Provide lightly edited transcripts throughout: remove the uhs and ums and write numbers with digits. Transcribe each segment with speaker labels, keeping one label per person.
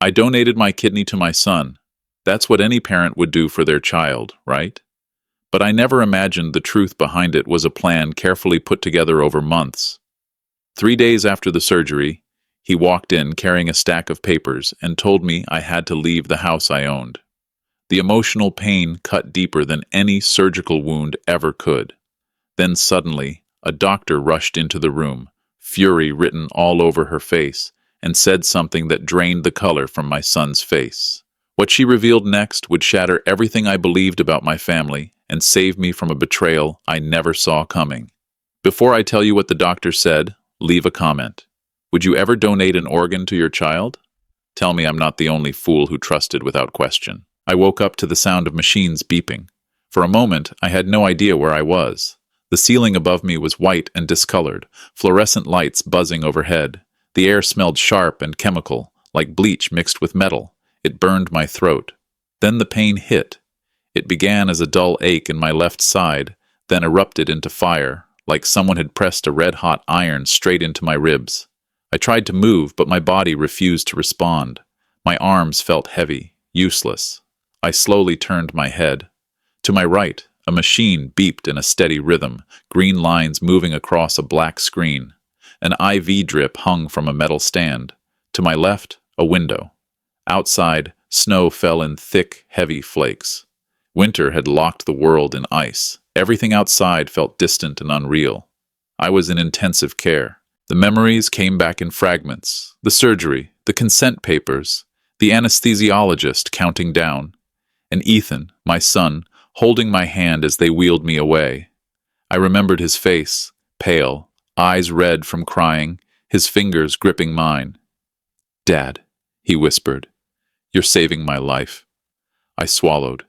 Speaker 1: I donated my kidney to my son. That's what any parent would do for their child, right? But I never imagined the truth behind it was a plan carefully put together over months. 3 days after the surgery, he walked in carrying a stack of papers and told me I had to leave the house I owned. The emotional pain cut deeper than any surgical wound ever could. Then suddenly, a doctor rushed into the room, fury written all over her face, and said something that drained the color from my son's face. What she revealed next would shatter everything I believed about my family and save me from a betrayal I never saw coming. Before I tell you what the doctor said, leave a comment. Would you ever donate an organ to your child? Tell me I'm not the only fool who trusted without question. I woke up to the sound of machines beeping. For a moment, I had no idea where I was. The ceiling above me was white and discolored, fluorescent lights buzzing overhead. The air smelled sharp and chemical, like bleach mixed with metal. It burned my throat. Then the pain hit. It began as a dull ache in my left side, then erupted into fire, like someone had pressed a red-hot iron straight into my ribs. I tried to move, but my body refused to respond. My arms felt heavy, useless. I slowly turned my head. To my right, a machine beeped in a steady rhythm, green lines moving across a black screen. An IV drip hung from a metal stand. To my left, a window. Outside, snow fell in thick, heavy flakes. Winter had locked the world in ice. Everything outside felt distant and unreal. I was in intensive care. The memories came back in fragments. The surgery, the consent papers, the anesthesiologist counting down, and Ethan, my son, holding my hand as they wheeled me away. I remembered his face, pale, eyes red from crying, his fingers gripping mine. "Dad," he whispered, "you're saving my life." I swallowed.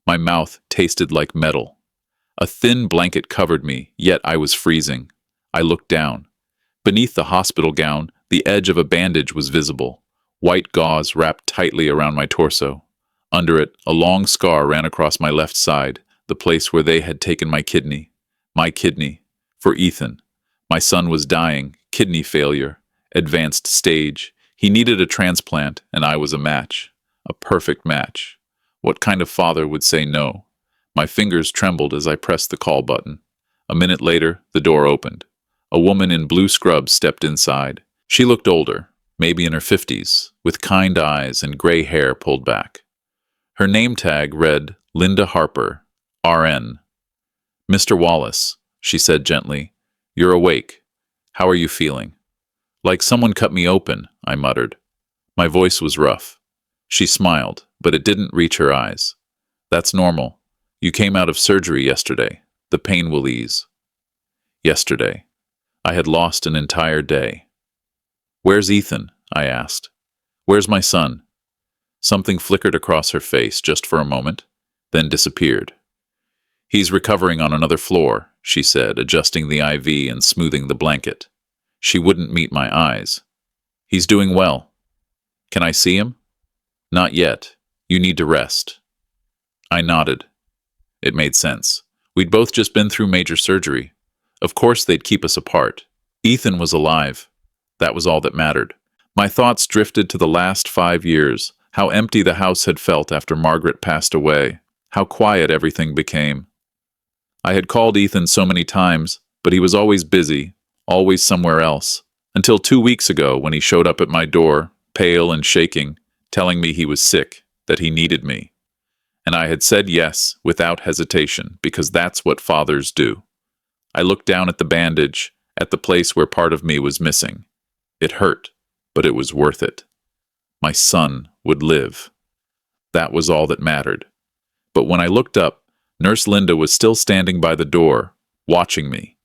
Speaker 1: My mouth tasted like metal. A thin blanket covered me, yet I was freezing. I looked down. Beneath the hospital gown, the edge of a bandage was visible. White gauze wrapped tightly around my torso. Under it, a long scar ran across my left side, the place where they had taken my kidney. My kidney. For Ethan. My son was dying, kidney failure, advanced stage. He needed a transplant, and I was a match. A perfect match. What kind of father would say no? My fingers trembled as I pressed the call button. A minute later, the door opened. A woman in blue scrubs stepped inside. She looked older, maybe in her 50s, with kind eyes and gray hair pulled back. Her name tag read Linda Harper, RN. "Mr. Wallace," she said gently, "you're awake. How are you feeling?" "Like someone cut me open," I muttered. My voice was rough. She smiled, but it didn't reach her eyes. "That's normal. You came out of surgery yesterday. The pain will ease." Yesterday. I had lost an entire day. "Where's Ethan?" I asked. "Where's my son?" Something flickered across her face just for a moment, then disappeared. "He's recovering on another floor," she said, adjusting the IV and smoothing the blanket. She wouldn't meet my eyes. "He's doing well. Can I see him?" "Not yet. You need to rest." I nodded. It made sense. We'd both just been through major surgery. Of course they'd keep us apart. Ethan was alive. That was all that mattered. My thoughts drifted to the last 5 years, how empty the house had felt after Margaret passed away, how quiet everything became. I had called Ethan so many times, but he was always busy, always somewhere else, until 2 weeks ago when he showed up at my door, pale and shaking, telling me he was sick, that he needed me. And I had said yes, without hesitation, because that's what fathers do. I looked down at the bandage, at the place where part of me was missing. It hurt, but it was worth it. My son would live. That was all that mattered. But when I looked up, Nurse Linda was still standing by the door, watching me.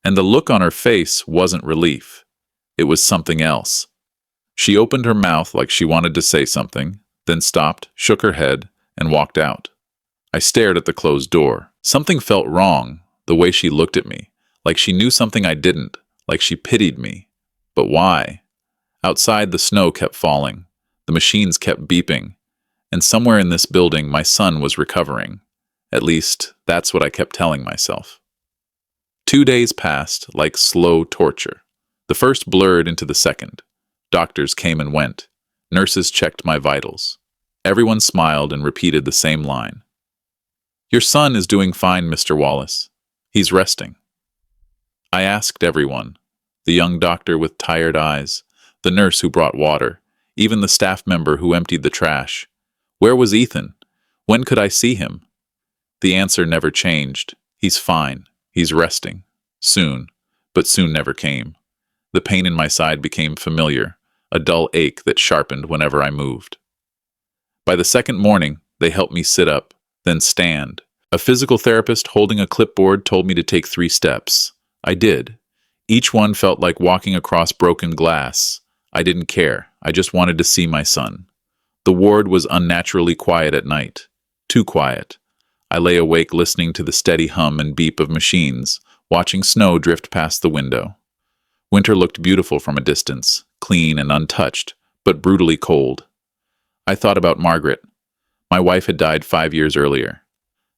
Speaker 1: And the look on her face wasn't relief. It was something else. She opened her mouth like she wanted to say something, then stopped, shook her head, and walked out. I stared at the closed door. Something felt wrong, the way she looked at me, like she knew something I didn't, like she pitied me. But why? Outside, the snow kept falling. The machines kept beeping. And somewhere in this building, my son was recovering. At least, that's what I kept telling myself. 2 days passed like slow torture. The first blurred into the second. Doctors came and went. Nurses checked my vitals. Everyone smiled and repeated the same line. "Your son is doing fine, Mr. Wallace. He's resting." I asked everyone, the young doctor with tired eyes, the nurse who brought water, even the staff member who emptied the trash. Where was Ethan? When could I see him? The answer never changed. He's fine. He's resting. Soon. But soon never came. The pain in my side became familiar, a dull ache that sharpened whenever I moved. By the second morning, they helped me sit up, then stand. A physical therapist holding a clipboard told me to take 3 steps. I did. Each one felt like walking across broken glass. I didn't care. I just wanted to see my son. The ward was unnaturally quiet at night. Too quiet. I lay awake listening to the steady hum and beep of machines, watching snow drift past the window. Winter looked beautiful from a distance, clean and untouched, but brutally cold. I thought about Margaret. My wife had died 5 years earlier.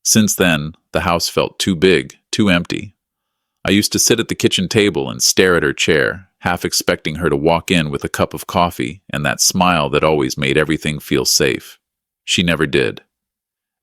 Speaker 1: Since then, the house felt too big, too empty. I used to sit at the kitchen table and stare at her chair, half expecting her to walk in with a cup of coffee and that smile that always made everything feel safe. She never did.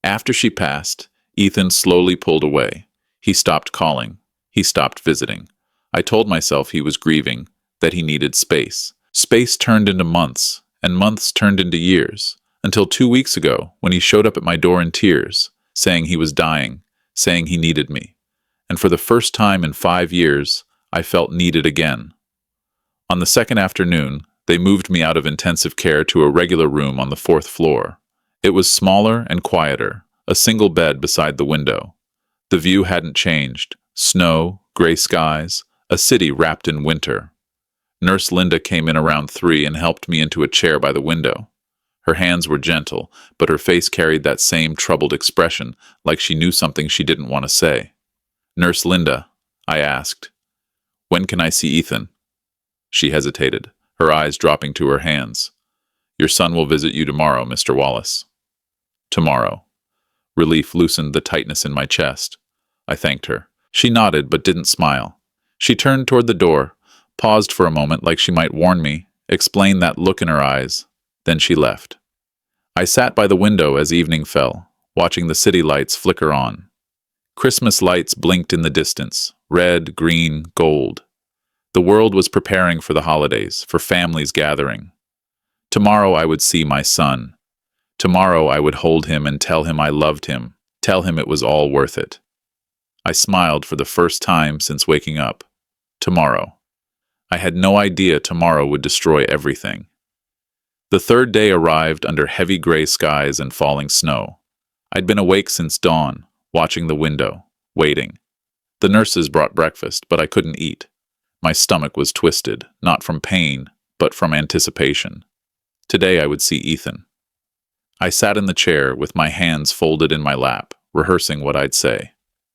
Speaker 1: After she passed, Ethan slowly pulled away. He stopped calling. He stopped visiting. I told myself he was grieving, that he needed space. Space turned into months, and months turned into years, until 2 weeks ago when he showed up at my door in tears, saying he was dying, saying he needed me. And for the first time in 5 years, I felt needed again. On the second afternoon, they moved me out of intensive care to a regular room on the 4th floor. It was smaller and quieter, a single bed beside the window. The view hadn't changed. Snow, gray skies, a city wrapped in winter. Nurse Linda came in around 3 and helped me into a chair by the window. Her hands were gentle, but her face carried that same troubled expression, like she knew something she didn't want to say. "Nurse Linda," I asked, "when can I see Ethan?" She hesitated, her eyes dropping to her hands. "Your son will visit you tomorrow, Mr. Wallace." Tomorrow. Relief loosened the tightness in my chest. I thanked her. She nodded but didn't smile. She turned toward the door, paused for a moment like she might warn me, explain that look in her eyes. Then she left. I sat by the window as evening fell, watching the city lights flicker on. Christmas lights blinked in the distance, red, green, gold. The world was preparing for the holidays, for families gathering. Tomorrow I would see my son. Tomorrow I would hold him and tell him I loved him, tell him it was all worth it. I smiled for the first time since waking up. Tomorrow. I had no idea tomorrow would destroy everything. The third day arrived under heavy gray skies and falling snow. I'd been awake since dawn, watching the window, waiting. The nurses brought breakfast, but I couldn't eat. My stomach was twisted, not from pain, but from anticipation. Today I would see Ethan. I sat in the chair with my hands folded in my lap, rehearsing what I'd say.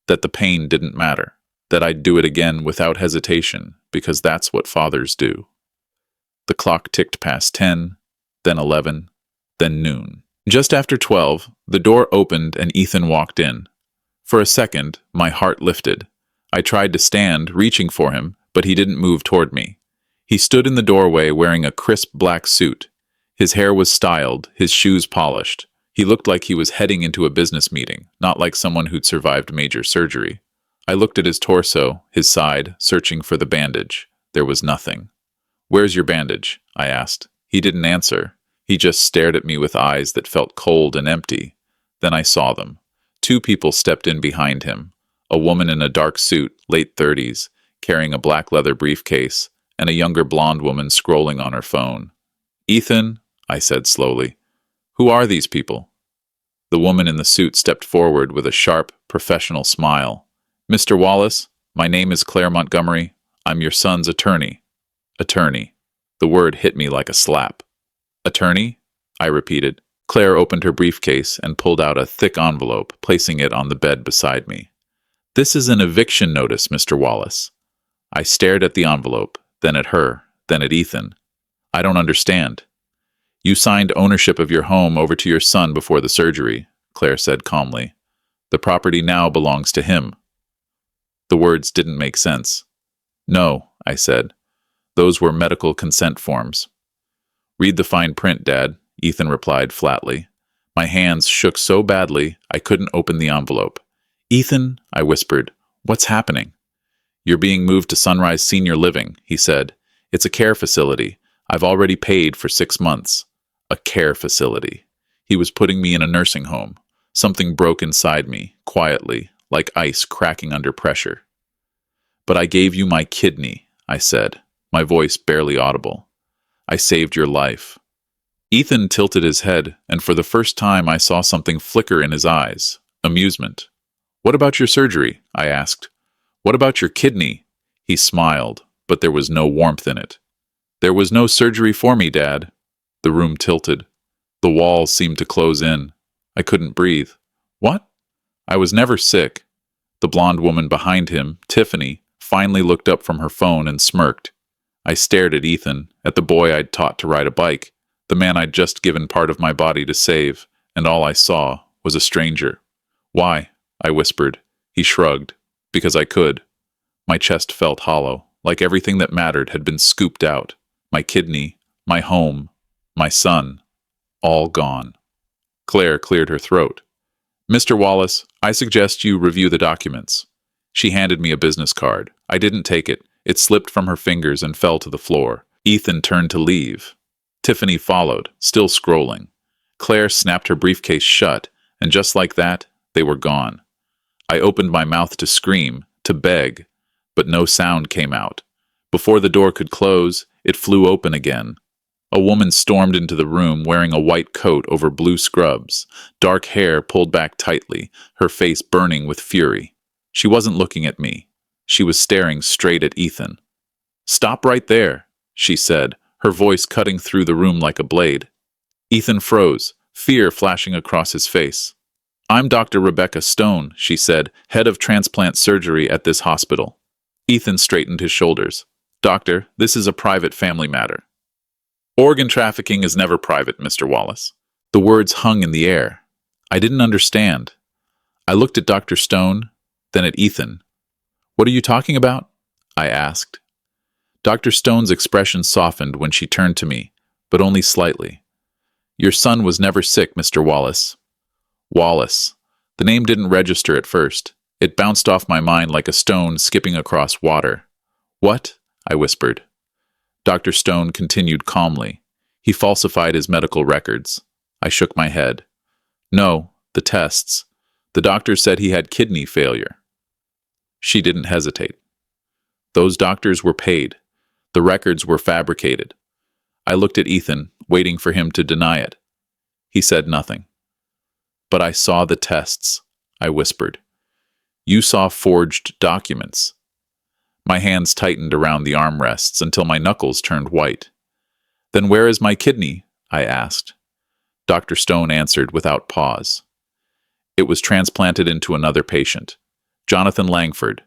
Speaker 1: That the pain didn't matter. That I'd do it again without hesitation, because that's what fathers do. The clock ticked past 10, then 11, then noon. Just after 12, the door opened and Ethan walked in. For a second, my heart lifted. I tried to stand, reaching for him, but he didn't move toward me. He stood in the doorway wearing a crisp black suit. His hair was styled, his shoes polished. He looked like he was heading into a business meeting, not like someone who'd survived major surgery. I looked at his torso, his side, searching for the bandage. There was nothing. "Where's your bandage?" I asked. He didn't answer. He just stared at me with eyes that felt cold and empty. Then I saw them. 2 people stepped in behind him. A woman in a dark suit, late 30s, carrying a black leather briefcase, and a younger blonde woman scrolling on her phone. "Ethan," I said slowly, "who are these people?" The woman in the suit stepped forward with a sharp, professional smile. "Mr. Wallace, my name is Claire Montgomery. I'm your son's attorney." Attorney. The word hit me like a slap. "Attorney?" I repeated. Claire opened her briefcase and pulled out a thick envelope, placing it on the bed beside me. "This is an eviction notice, Mr. Wallace." I stared at the envelope, then at her, then at Ethan. "I don't understand." "You signed ownership of your home over to your son before the surgery," Claire said calmly. "The property now belongs to him." The words didn't make sense. "No," I said. "Those were medical consent forms." Read the fine print, Dad, Ethan replied flatly. My hands shook so badly I couldn't open the envelope. Ethan, I whispered, what's happening? You're being moved to Sunrise Senior Living, he said. It's a care facility. I've already paid for 6 months. A care facility. He was putting me in a nursing home. Something broke inside me, quietly, like ice cracking under pressure. But I gave you my kidney, I said, my voice barely audible. I saved your life. Ethan tilted his head, and for the first time I saw something flicker in his eyes. Amusement. What about your surgery? I asked. What about your kidney? He smiled, but there was no warmth in it. There was no surgery for me, Dad. The room tilted. The walls seemed to close in. I couldn't breathe. What? I was never sick. The blonde woman behind him, Tiffany, finally looked up from her phone and smirked. I stared at Ethan, at the boy I'd taught to ride a bike, the man I'd just given part of my body to save, and all I saw was a stranger. Why? I whispered. He shrugged. Because I could. My chest felt hollow, like everything that mattered had been scooped out. My kidney, my home, my son, all gone. Claire cleared her throat. Mr. Wallace, I suggest you review the documents. She handed me a business card. I didn't take it. It slipped from her fingers and fell to the floor. Ethan turned to leave. Tiffany followed, still scrolling. Claire snapped her briefcase shut, and just like that, they were gone. I opened my mouth to scream, to beg, but no sound came out. Before the door could close, it flew open again. A woman stormed into the room wearing a white coat over blue scrubs, dark hair pulled back tightly, her face burning with fury. She wasn't looking at me. She was staring straight at Ethan. Stop right there, she said, her voice cutting through the room like a blade. Ethan froze, fear flashing across his face. I'm Dr. Rebecca Stone, she said, head of transplant surgery at this hospital. Ethan straightened his shoulders. Doctor, this is a private family matter. Organ trafficking is never private, Mr. Wallace. The words hung in the air. I didn't understand. I looked at Dr. Stone, then at Ethan. What are you talking about? I asked. Dr. Stone's expression softened when she turned to me, but only slightly. Your son was never sick, Mr. Wallace. Wallace. The name didn't register at first. It bounced off my mind like a stone skipping across water. What? I whispered. Dr. Stone continued calmly. He falsified his medical records. I shook my head. No, the tests. The doctor said he had kidney failure. She didn't hesitate. Those doctors were paid. The records were fabricated. I looked at Ethan, waiting for him to deny it. He said nothing. But I saw the tests, I whispered. You saw forged documents. My hands tightened around the armrests until my knuckles turned white. Then where is my kidney? I asked. Dr. Stone answered without pause. It was transplanted into another patient, Jonathan Langford,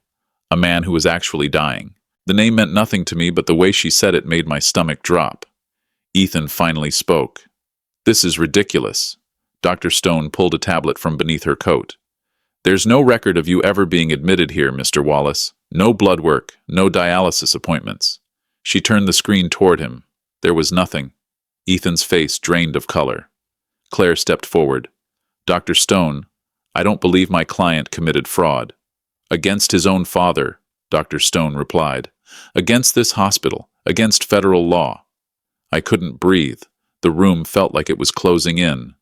Speaker 1: a man who was actually dying. The name meant nothing to me, but the way she said it made my stomach drop. Ethan finally spoke. This is ridiculous. Dr. Stone pulled a tablet from beneath her coat. There's no record of you ever being admitted here, Mr. Wallace. No blood work, no dialysis appointments. She turned the screen toward him. There was nothing. Ethan's face drained of color. Claire stepped forward. Dr. Stone, I don't believe my client committed fraud. Against his own father, Dr. Stone replied. Against this hospital, against federal law. I couldn't breathe. The room felt like it was closing in.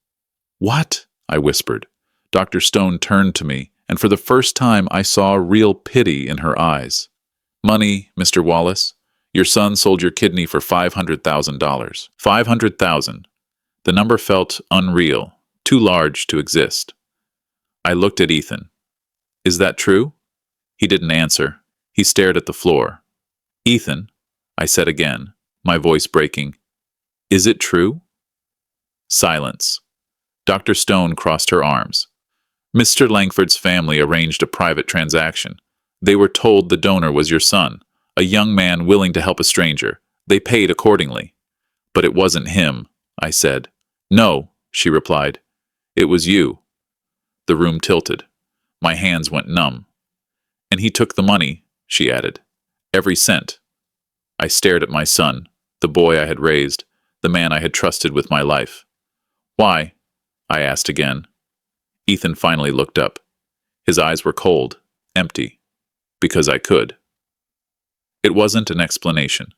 Speaker 1: What? I whispered. Dr. Stone turned to me, and for the first time I saw real pity in her eyes. Money, Mr. Wallace. Your son sold your kidney for $500,000. $500,000. The number felt unreal, too large to exist. I looked at Ethan. Is that true? He didn't answer. He stared at the floor. Ethan, I said again, my voice breaking, is it true? Silence. Dr. Stone crossed her arms. Mr. Langford's family arranged a private transaction. They were told the donor was your son, a young man willing to help a stranger. They paid accordingly. But it wasn't him, I said. No, she replied. It was you. The room tilted. My hands went numb. And he took the money, she added. Every cent. I stared at my son, the boy I had raised, the man I had trusted with my life. Why? I asked again. Ethan finally looked up. His eyes were cold, empty. Because I could. It wasn't an explanation.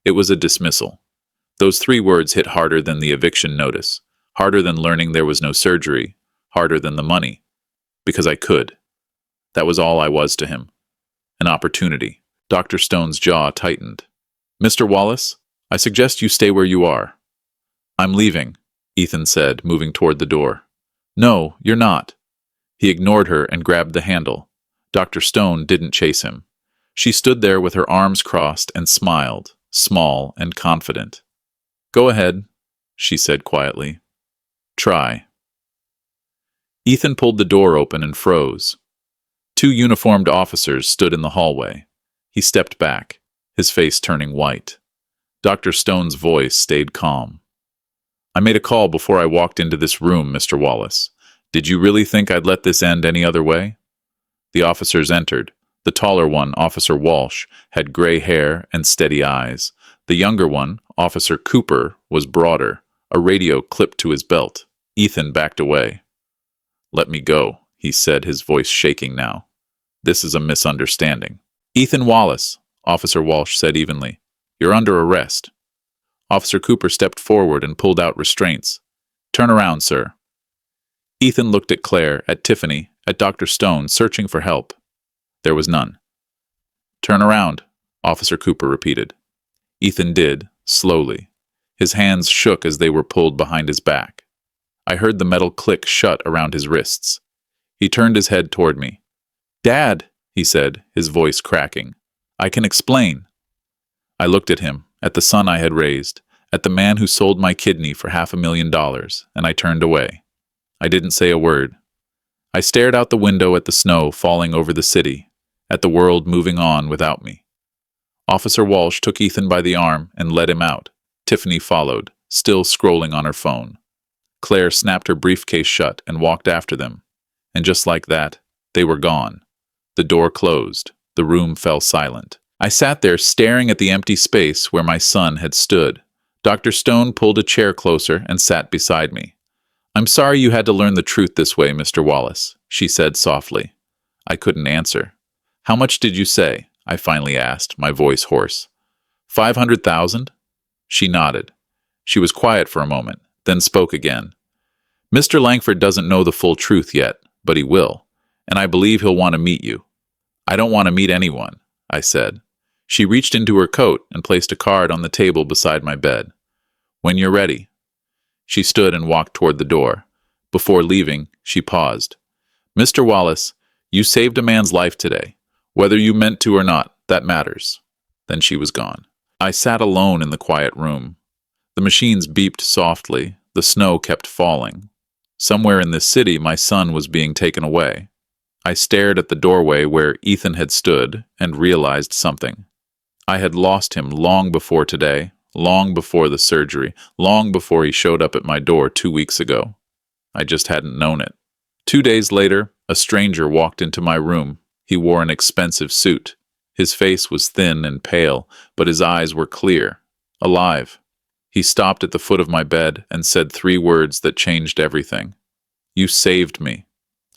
Speaker 1: It was a dismissal. Those 3 words hit harder than the eviction notice, harder than learning there was no surgery, harder than the money. Because I could. That was all I was to him. An opportunity. Dr. Stone's jaw tightened. Mr. Wallace, I suggest you stay where you are. I'm leaving, Ethan said, moving toward the door. No, you're not. He ignored her and grabbed the handle. Dr. Stone didn't chase him. She stood there with her arms crossed and smiled, small and confident. Go ahead, she said quietly. Try. Ethan pulled the door open and froze. 2 uniformed officers stood in the hallway. He stepped back, his face turning white. Dr. Stone's voice stayed calm. I made a call before I walked into this room, Mr. Wallace. Did you really think I'd let this end any other way? The officers entered. The taller one, Officer Walsh, had gray hair and steady eyes. The younger one, Officer Cooper, was broader, a radio clipped to his belt. Ethan backed away. Let me go, he said, his voice shaking now. This is a misunderstanding. Ethan Wallace, Officer Walsh said evenly. You're under arrest. Officer Cooper stepped forward and pulled out restraints. Turn around, sir. Ethan looked at Claire, at Tiffany, at Dr. Stone, searching for help. There was none. Turn around, Officer Cooper repeated. Ethan did, slowly. His hands shook as they were pulled behind his back. I heard the metal click shut around his wrists. He turned his head toward me. Dad, he said, his voice cracking. I can explain. I looked at him, at the son I had raised, at the man who sold my kidney for $500,000, and I turned away. I didn't say a word. I stared out the window at the snow falling over the city, at the world moving on without me. Officer Walsh took Ethan by the arm and led him out. Tiffany followed, still scrolling on her phone. Claire snapped her briefcase shut and walked after them. And just like that, they were gone. The door closed. The room fell silent. I sat there staring at the empty space where my son had stood. Dr. Stone pulled a chair closer and sat beside me. I'm sorry you had to learn the truth this way, Mr. Wallace, she said softly. I couldn't answer. How much did you say? I finally asked, my voice hoarse. 500,000? She nodded. She was quiet for a moment, then spoke again. Mr. Langford doesn't know the full truth yet, but he will, and I believe he'll want to meet you. I don't want to meet anyone, I said. She reached into her coat and placed a card on the table beside my bed. When you're ready. She stood and walked toward the door. Before leaving, she paused. Mr. Wallace, you saved a man's life today. Whether you meant to or not, that matters. Then she was gone. I sat alone in the quiet room. The machines beeped softly. The snow kept falling. Somewhere in this city, my son was being taken away. I stared at the doorway where Ethan had stood and realized something. I had lost him long before today, long before the surgery, long before he showed up at my door 2 weeks ago. I just hadn't known it. 2 days later, a stranger walked into my room. He wore an expensive suit. His face was thin and pale, but his eyes were clear, alive. He stopped at the foot of my bed and said 3 words that changed everything. You saved me.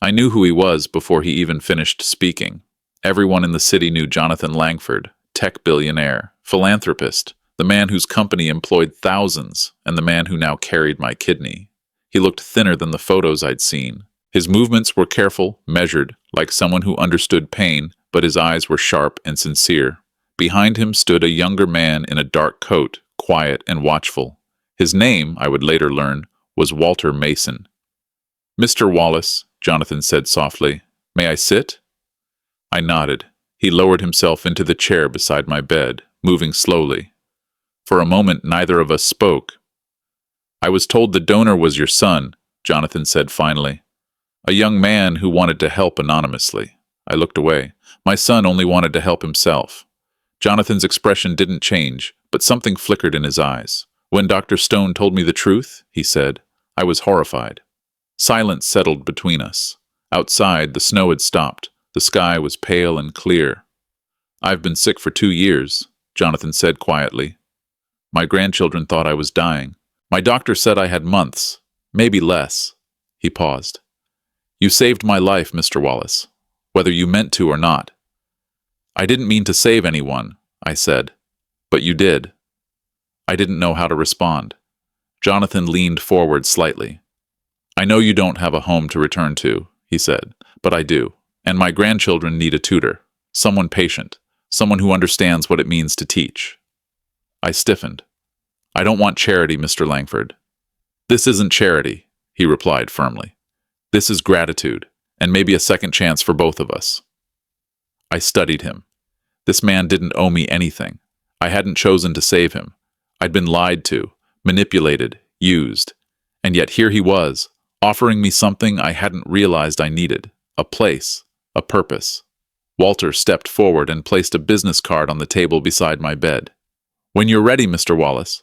Speaker 1: I knew who he was before he even finished speaking. Everyone in the city knew Jonathan Langford, tech billionaire, philanthropist, the man whose company employed thousands, and the man who now carried my kidney. He looked thinner than the photos I'd seen. His movements were careful, measured, like someone who understood pain, but his eyes were sharp and sincere. Behind him stood a younger man in a dark coat, quiet and watchful. His name, I would later learn, was Walter Mason. Mr. Wallace, Jonathan said softly, may I sit? I nodded. He lowered himself into the chair beside my bed, moving slowly. For a moment, neither of us spoke. I was told the donor was your son, Jonathan said finally. A young man who wanted to help anonymously. I looked away. My son only wanted to help himself. Jonathan's expression didn't change, but something flickered in his eyes. When Dr. Stone told me the truth, he said, I was horrified. Silence settled between us. Outside, the snow had stopped. The sky was pale and clear. I've been sick for 2 years, Jonathan said quietly. My grandchildren thought I was dying. My doctor said I had months, maybe less. He paused. You saved my life, Mr. Wallace, whether you meant to or not. I didn't mean to save anyone, I said, but you did. I didn't know how to respond. Jonathan leaned forward slightly. I know you don't have a home to return to, he said, but I do, and my grandchildren need a tutor, someone patient, someone who understands what it means to teach. I stiffened. I don't want charity, Mr. Langford. This isn't charity, he replied firmly. This is gratitude, and maybe a second chance for both of us. I studied him. This man didn't owe me anything. I hadn't chosen to save him. I'd been lied to, manipulated, used, and yet here he was, offering me something I hadn't realized I needed, a place, a purpose. Walter stepped forward and placed a business card on the table beside my bed. When you're ready, Mr. Wallace.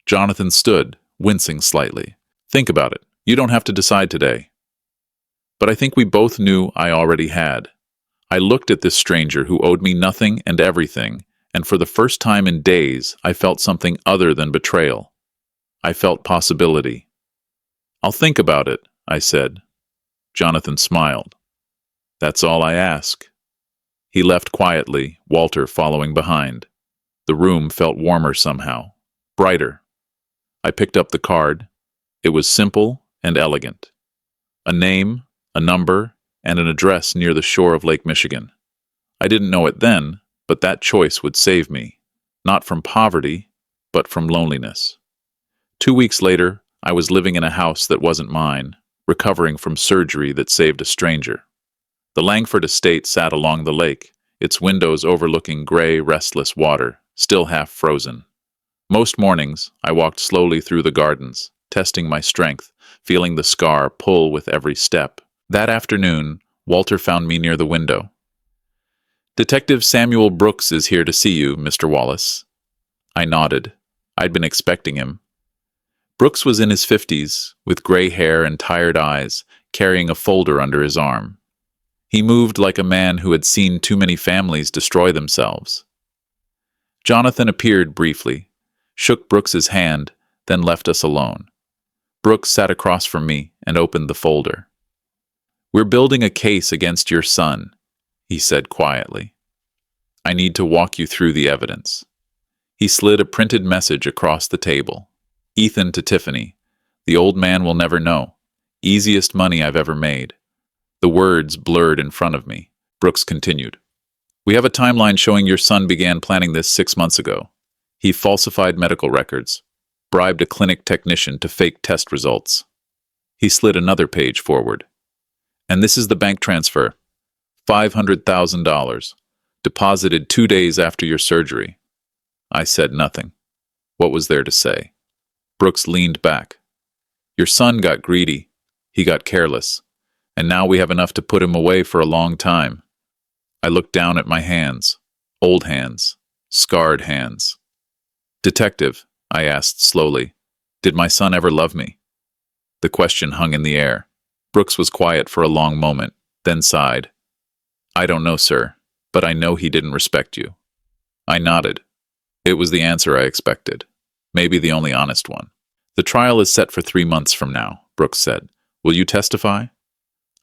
Speaker 1: Jonathan stood, wincing slightly. Think about it. You don't have to decide today. But I think we both knew I already had. I looked at this stranger who owed me nothing and everything, and for the first time in days, I felt something other than betrayal. I felt possibility. I'll think about it, I said. Jonathan smiled. That's all I ask. He left quietly, Walter following behind. The room felt warmer somehow, brighter. I picked up the card. It was simple and elegant. A name, a number, and an address near the shore of Lake Michigan. I didn't know it then, but that choice would save me, not from poverty, but from loneliness. 2 weeks later, I was living in a house that wasn't mine, recovering from surgery that saved a stranger. The Langford estate sat along the lake, its windows overlooking gray, restless water, still half frozen. Most mornings, I walked slowly through the gardens, testing my strength, feeling the scar pull with every step. That afternoon, Walter found me near the window. Detective Samuel Brooks is here to see you, Mr. Wallace. I nodded. I'd been expecting him. Brooks was in his 50s, with gray hair and tired eyes, carrying a folder under his arm. He moved like a man who had seen too many families destroy themselves. Jonathan appeared briefly, shook Brooks's hand, then left us alone. Brooks sat across from me and opened the folder. We're building a case against your son, he said quietly. I need to walk you through the evidence. He slid a printed message across the table. Ethan to Tiffany. The old man will never know. Easiest money I've ever made. The words blurred in front of me. Brooks continued. We have a timeline showing your son began planning this 6 months ago. He falsified medical records, bribed a clinic technician to fake test results. He slid another page forward. And this is the bank transfer. $500,000. Deposited 2 days after your surgery. I said nothing. What was there to say? Brooks leaned back. Your son got greedy. He got careless. And now we have enough to put him away for a long time. I looked down at my hands. Old hands. Scarred hands. Detective, I asked slowly, did my son ever love me? The question hung in the air. Brooks was quiet for a long moment, then sighed. I don't know, sir, but I know he didn't respect you. I nodded. It was the answer I expected. Maybe the only honest one. The trial is set for 3 months from now, Brooks said. Will you testify?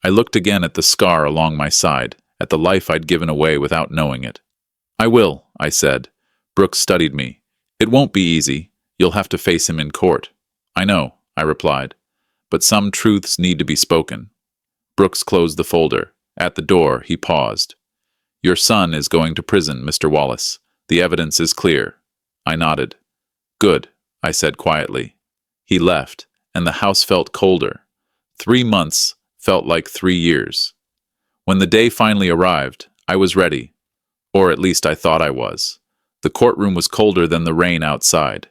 Speaker 1: I looked again at the scar along my side, at the life I'd given away without knowing it. I will, I said. Brooks studied me. It won't be easy. You'll have to face him in court. I know, I replied. But some truths need to be spoken. Brooks closed the folder. At the door, he paused. Your son is going to prison, Mr. Wallace. The evidence is clear. I nodded. Good, I said quietly. He left, and the house felt colder. 3 months felt like 3 years. When the day finally arrived, I was ready. Or at least I thought I was. The courtroom was colder than the rain outside.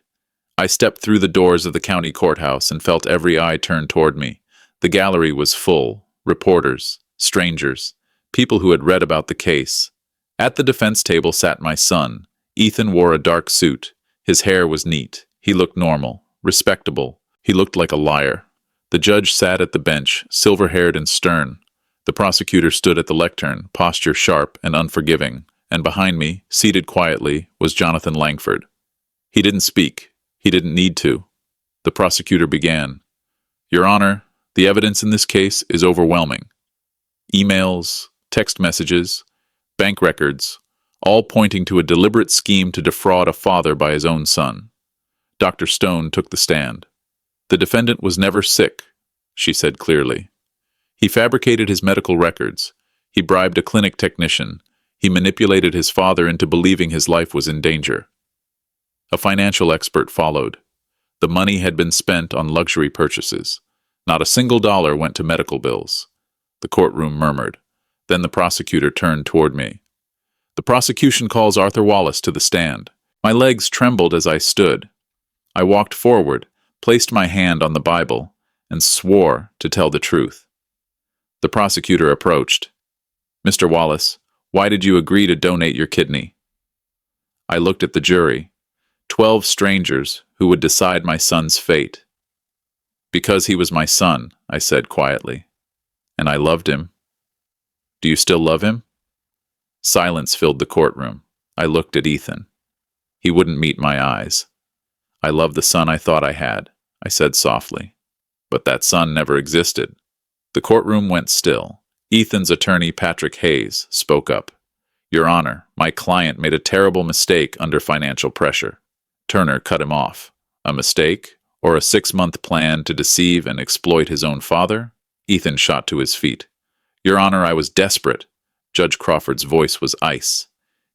Speaker 1: I stepped through the doors of the county courthouse and felt every eye turn toward me. The gallery was full. Reporters, strangers, people who had read about the case. At the defense table sat my son. Ethan wore a dark suit. His hair was neat. He looked normal, respectable. He looked like a liar. The judge sat at the bench, silver-haired and stern. The prosecutor stood at the lectern, posture sharp and unforgiving. And behind me, seated quietly, was Jonathan Langford. He didn't speak. He didn't need to. The prosecutor began. Your Honor, the evidence in this case is overwhelming. Emails, text messages, bank records, all pointing to a deliberate scheme to defraud a father by his own son. Dr. Stone took the stand. The defendant was never sick, she said clearly. He fabricated his medical records. He bribed a clinic technician. He manipulated his father into believing his life was in danger. A financial expert followed. The money had been spent on luxury purchases. Not a single dollar went to medical bills. The courtroom murmured. Then the prosecutor turned toward me. The prosecution calls Arthur Wallace to the stand. My legs trembled as I stood. I walked forward, placed my hand on the Bible, and swore to tell the truth. The prosecutor approached. Mr. Wallace, why did you agree to donate your kidney? I looked at the jury, 12 strangers who would decide my son's fate. Because he was my son, I said quietly, and I loved him. Do you still love him? Silence filled the courtroom. I looked at Ethan. He wouldn't meet my eyes. I love the son I thought I had, I said softly. But that son never existed. The courtroom went still. Ethan's attorney, Patrick Hayes, spoke up. Your Honor, my client made a terrible mistake under financial pressure. Turner cut him off. A mistake? Or a 6-month plan to deceive and exploit his own father? Ethan shot to his feet. Your Honor, I was desperate. Judge Crawford's voice was ice.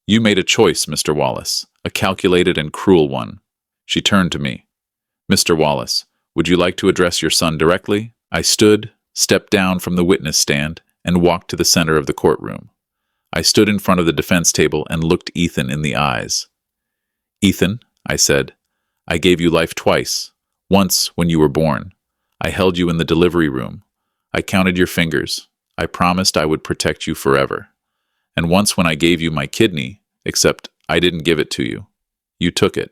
Speaker 1: You made a choice, Mr. Wallace, a calculated and cruel one. She turned to me. Mr. Wallace, would you like to address your son directly? I stood, stepped down from the witness stand, and walked to the center of the courtroom. I stood in front of the defense table and looked Ethan in the eyes. Ethan, I said, I gave you life twice. Once when you were born. I held you in the delivery room. I counted your fingers. I promised I would protect you forever. And once when I gave you my kidney, except I didn't give it to you. You took it.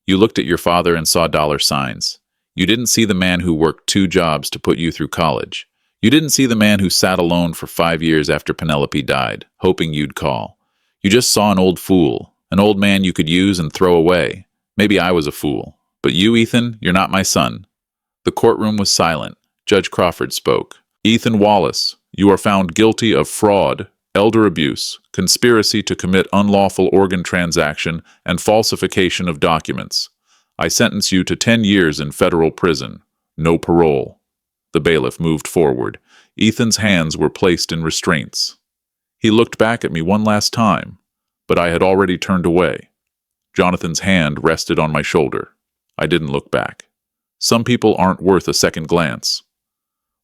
Speaker 1: You looked at your father and saw dollar signs. You didn't see the man who worked 2 jobs to put you through college. You didn't see the man who sat alone for 5 years after Penelope died, hoping you'd call. You just saw an old fool, an old man you could use and throw away. Maybe I was a fool. But you, Ethan, you're not my son. The courtroom was silent. Judge Crawford spoke. Ethan Wallace, you are found guilty of fraud, elder abuse, conspiracy to commit unlawful organ transaction, and falsification of documents. I sentence you to 10 years in federal prison. No parole. The bailiff moved forward. Ethan's hands were placed in restraints. He looked back at me one last time, but I had already turned away. Jonathan's hand rested on my shoulder. I didn't look back. Some people aren't worth a second glance.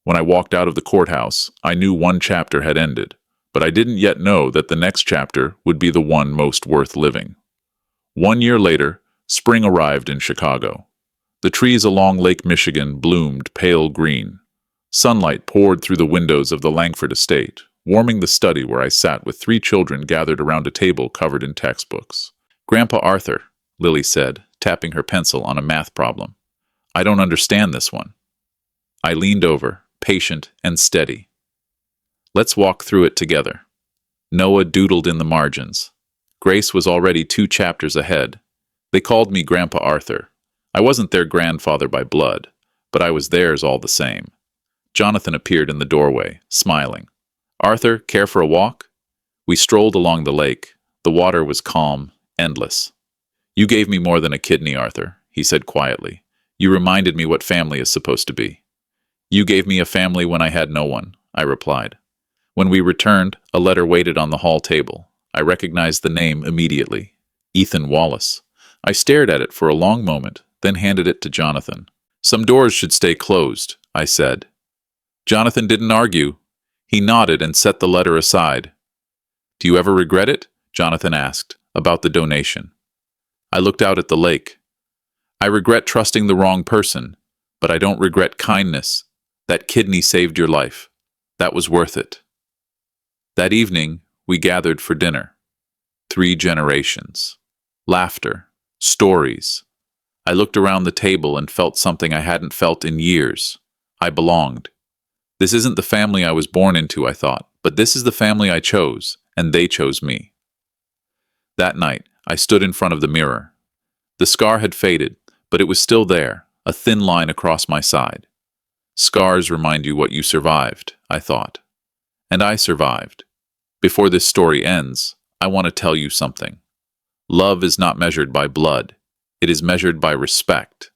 Speaker 1: When I walked out of the courthouse, I knew one chapter had ended, but I didn't yet know that the next chapter would be the one most worth living. 1 year later, spring arrived in Chicago. The trees along Lake Michigan bloomed pale green. Sunlight poured through the windows of the Langford estate, warming the study where I sat with 3 children gathered around a table covered in textbooks. Grandpa Arthur, Lily said, tapping her pencil on a math problem. I don't understand this one. I leaned over, patient and steady. Let's walk through it together. Noah doodled in the margins. Grace was already 2 chapters ahead. They called me Grandpa Arthur. I wasn't their grandfather by blood, but I was theirs all the same. Jonathan appeared in the doorway, smiling. Arthur, care for a walk? We strolled along the lake. The water was calm, endless. You gave me more than a kidney, Arthur, he said quietly. You reminded me what family is supposed to be. You gave me a family when I had no one, I replied. When we returned, a letter waited on the hall table. I recognized the name immediately. Ethan Wallace. I stared at it for a long moment, then handed it to Jonathan. Some doors should stay closed, I said. Jonathan didn't argue. He nodded and set the letter aside. Do you ever regret it? Jonathan asked, about the donation. I looked out at the lake. I regret trusting the wrong person, but I don't regret kindness. That kidney saved your life. That was worth it. That evening, we gathered for dinner. 3 generations. Laughter. Stories. I looked around the table and felt something I hadn't felt in years. I belonged. This isn't the family I was born into, I thought, but this is the family I chose, and they chose me. That night, I stood in front of the mirror. The scar had faded, but it was still there, a thin line across my side. Scars remind you what you survived, I thought. And I survived. Before this story ends, I want to tell you something. Love is not measured by blood. It is measured by respect.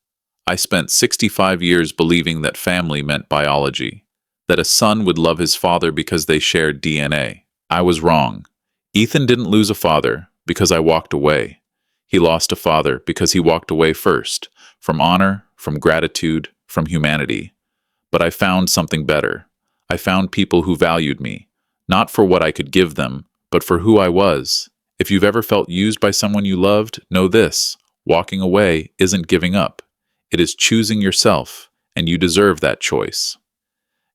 Speaker 1: I spent 65 years believing that family meant biology, that a son would love his father because they shared DNA. I was wrong. Ethan didn't lose a father because I walked away. He lost a father because he walked away first, from honor, from gratitude, from humanity. But I found something better. I found people who valued me, not for what I could give them, but for who I was. If you've ever felt used by someone you loved, know this: walking away isn't giving up. It is choosing yourself, and you deserve that choice.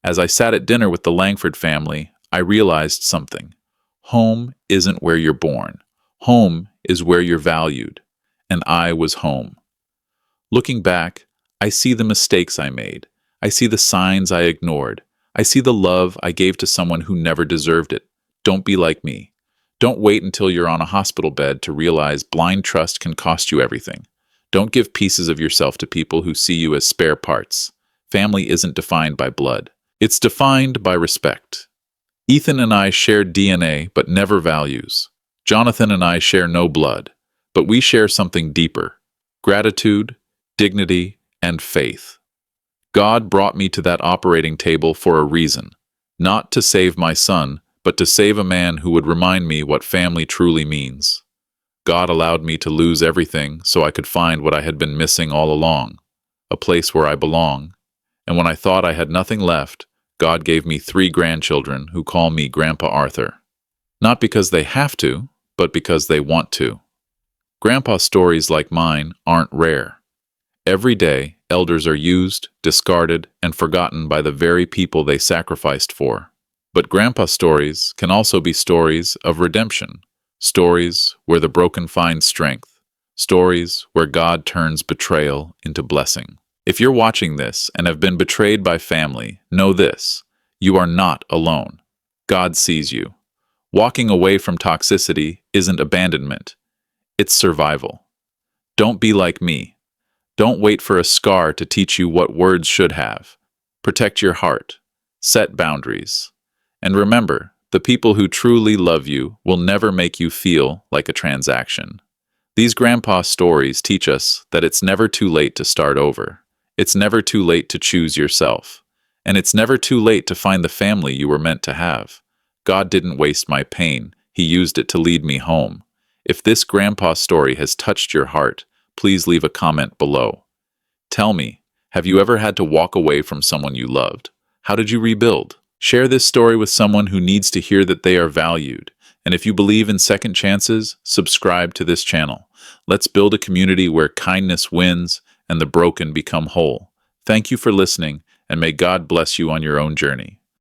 Speaker 1: As I sat at dinner with the Langford family, I realized something. Home isn't where you're born. Home is where you're valued. And I was home. Looking back, I see the mistakes I made. I see the signs I ignored. I see the love I gave to someone who never deserved it. Don't be like me. Don't wait until you're on a hospital bed to realize blind trust can cost you everything. Don't give pieces of yourself to people who see you as spare parts. Family isn't defined by blood. It's defined by respect. Ethan and I shared DNA, but never values. Jonathan and I share no blood, but we share something deeper: gratitude, dignity, and faith. God brought me to that operating table for a reason, not to save my son, but to save a man who would remind me what family truly means. God allowed me to lose everything so I could find what I had been missing all along, a place where I belong. And when I thought I had nothing left, God gave me 3 grandchildren who call me Grandpa Arthur. Not because they have to, but because they want to. Grandpa stories like mine aren't rare. Every day, elders are used, discarded, and forgotten by the very people they sacrificed for. But Grandpa stories can also be stories of redemption, stories where the broken find strength, stories where God turns betrayal into blessing. If you're watching this and have been betrayed by family, know this: you are not alone. God sees you. Walking away from toxicity isn't abandonment, it's survival. Don't be like me. Don't wait for a scar to teach you what words should have. Protect your heart. Set boundaries. And remember, the people who truly love you will never make you feel like a transaction. These grandpa stories teach us that it's never too late to start over. It's never too late to choose yourself. And it's never too late to find the family you were meant to have. God didn't waste my pain. He used it to lead me home. If this grandpa story has touched your heart, please leave a comment below. Tell me, have you ever had to walk away from someone you loved? How did you rebuild? Share this story with someone who needs to hear that they are valued. And if you believe in second chances, subscribe to this channel. Let's build a community where kindness wins and the broken become whole. Thank you for listening, and may God bless you on your own journey.